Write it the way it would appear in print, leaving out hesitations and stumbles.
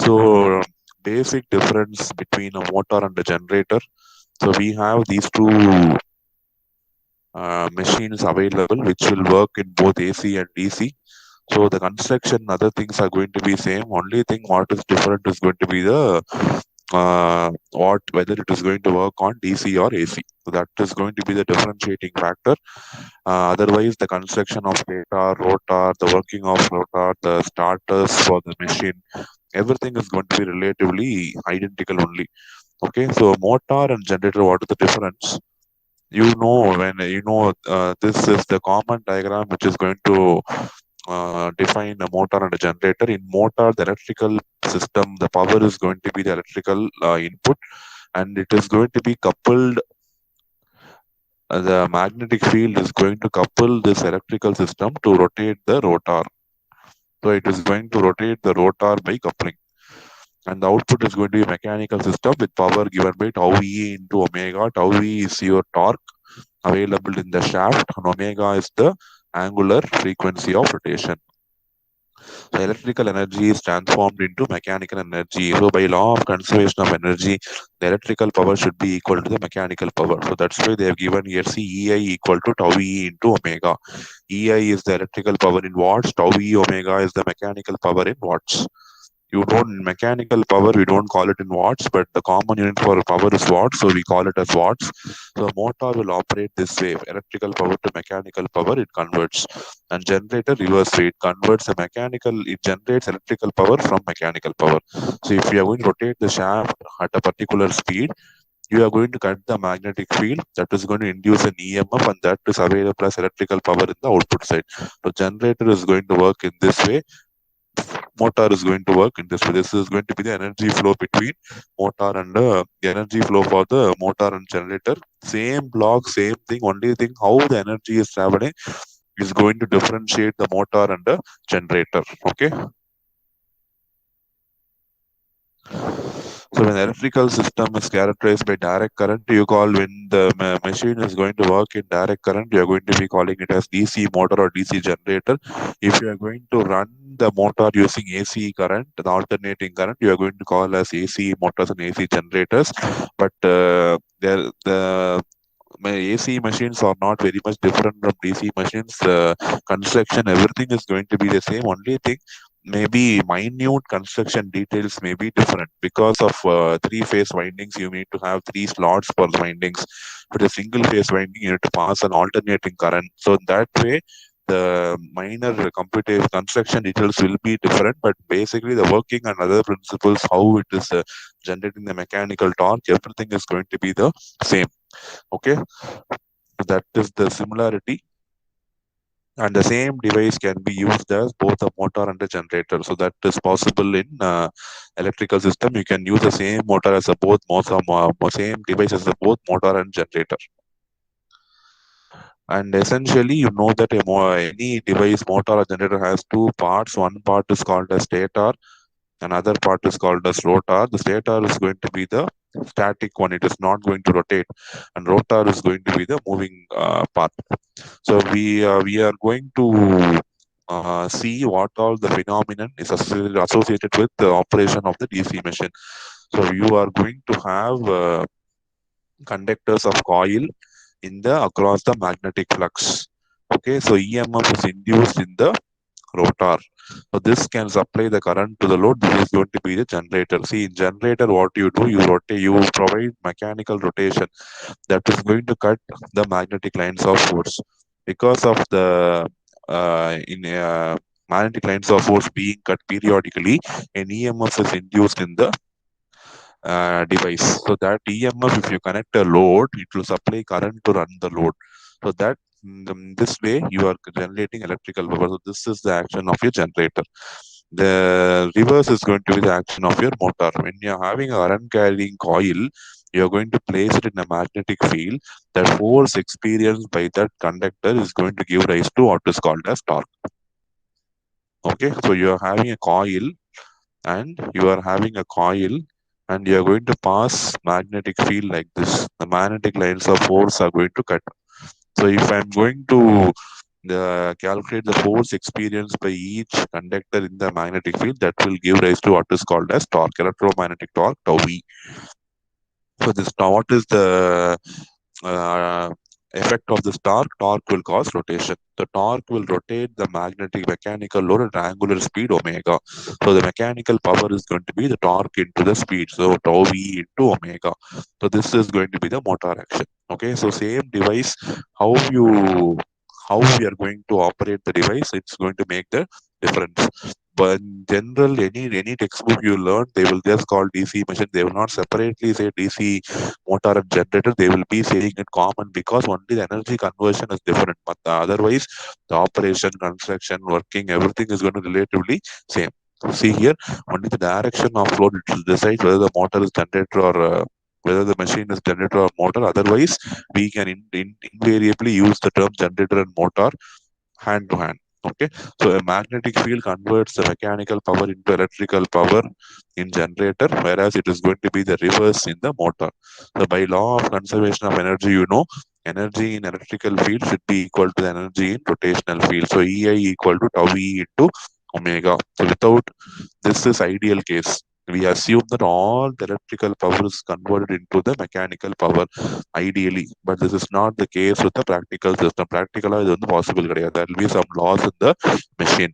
So basic difference between a motor and a generator. So we have these two machines available which will work in both AC and DC. So the construction, other things are going to be same. Only thing what is different is going to be the what whether it is going to work on DC or AC. So that is going to be the differentiating factor. Otherwise, the construction of stator, rotor, the working of rotor, the starters for the machine, everything is going to be relatively identical only. Okay, so motor and generator, what is the difference? When this is the common diagram which is going to define a motor and a generator. In motor, the electrical system, the power is going to be the electrical input, and it is going to be coupled. The magnetic field is going to couple this electrical system to rotate the rotor. So it is going to rotate the rotor by coupling, and the output is going to be a mechanical system with power given by tau E into omega. Tau E is your torque available in the shaft, and omega is the angular frequency of rotation. So electrical energy is transformed into mechanical energy. So by law of conservation of energy, the electrical power should be equal to the mechanical power. So that's why they have given here EI equal to tau E into omega. EI is the electrical power in watts, tau E omega is the mechanical power in watts. You don't mechanical power, we don't call it in watts, but the common unit for power is watts, so we call it as watts. So motor will operate this way: electrical power to mechanical power, it converts. And generator reverse way, it converts a mechanical, it generates electrical power from mechanical power. So if you are going to rotate the shaft at a particular speed, you are going to cut the magnetic field that is going to induce an EMF, and that is available as electrical power in the output side. So generator is going to work in this way, motor is going to work in this way. This is going to be the energy flow between motor and the energy flow for the motor and generator. Same block, same thing. Only thing how the energy is traveling is going to differentiate the motor and the generator. Okay. So when the electrical system is characterized by direct current, you call when the machine is going to work in direct current, you are going to be calling it as DC motor or DC generator. If you are going to run the motor using AC current, the alternating current, you are going to call as AC motors and AC generators. But the AC machines are not very much different from DC machines. Construction, everything is going to be the same. Only thing, maybe minute construction details may be different. Because of three-phase windings, you need to have three slots for the windings. With a single-phase winding, you need to pass an alternating current. So that way, the minor computative construction details will be different, but basically the working and other principles, how it is generating the mechanical torque, everything is going to be the same. Okay, that is the similarity, and the same device can be used as both a motor and a generator. So that is possible in electrical system. You can use the same motor as a both motor, same device as a both motor and generator. And essentially, you know that any device, motor or generator, has two parts. One part is called as stator, another part is called as rotor. The stator is going to be the static one, it is not going to rotate, and rotor is going to be the moving part. So we are going to see what all the phenomenon is associated with the operation of the DC machine. So you are going to have conductors of coil in the across the magnetic flux. Okay, so EMF is induced in the rotor. So this can supply the current to the load. This is going to be the generator. See, in generator, what you do, you rotate, you provide mechanical rotation that is going to cut the magnetic lines of force. Because of the magnetic lines of force being cut periodically, an EMF is induced in the device. So that EMF, if you connect a load, it will supply current to run the load. So that this way you are generating electrical power. So this is the action of your generator. The reverse is going to be the action of your motor. When you are having a current carrying coil, you are going to place it in a magnetic field. That force experienced by that conductor is going to give rise to what is called as torque. Okay, so you are having a coil, and you are having a coil, and you are going to pass magnetic field like this. The magnetic lines of force are going to cut. So if I'm going to calculate the force experienced by each conductor in the magnetic field that will give rise to what is called as torque, electromagnetic torque, tau V. So this now what is the uh, effect of this torque? Torque will cause rotation. The torque will rotate the magnetic mechanical load at angular speed omega. So the mechanical power is going to be the torque into the speed. So tau V into omega. So this is going to be the motor action. Okay, so same device, how you how we are going to operate the device, it's going to make the difference. But in general, any textbook you learn, they will just call DC machine. They will not separately say DC motor and generator. They will be saying it common because only the energy conversion is different. But otherwise, the operation, construction, working, everything is going to relatively same. See here, only the direction of flow decides whether the motor is generator or whether the machine is generator or motor. Otherwise, we can invariably use the term generator and motor hand to hand. Okay, so a magnetic field converts the mechanical power into electrical power in generator, whereas it is going to be the reverse in the motor. So by law of conservation of energy, energy in electrical field should be equal to the energy in rotational field. So EI equal to tau E into omega. So without this is ideal case. We assume that all the electrical power is converted into the mechanical power ideally, but this is not the case with the practical system. Practical இது வந்து possible கிடையாது. There will be some loss in the machine.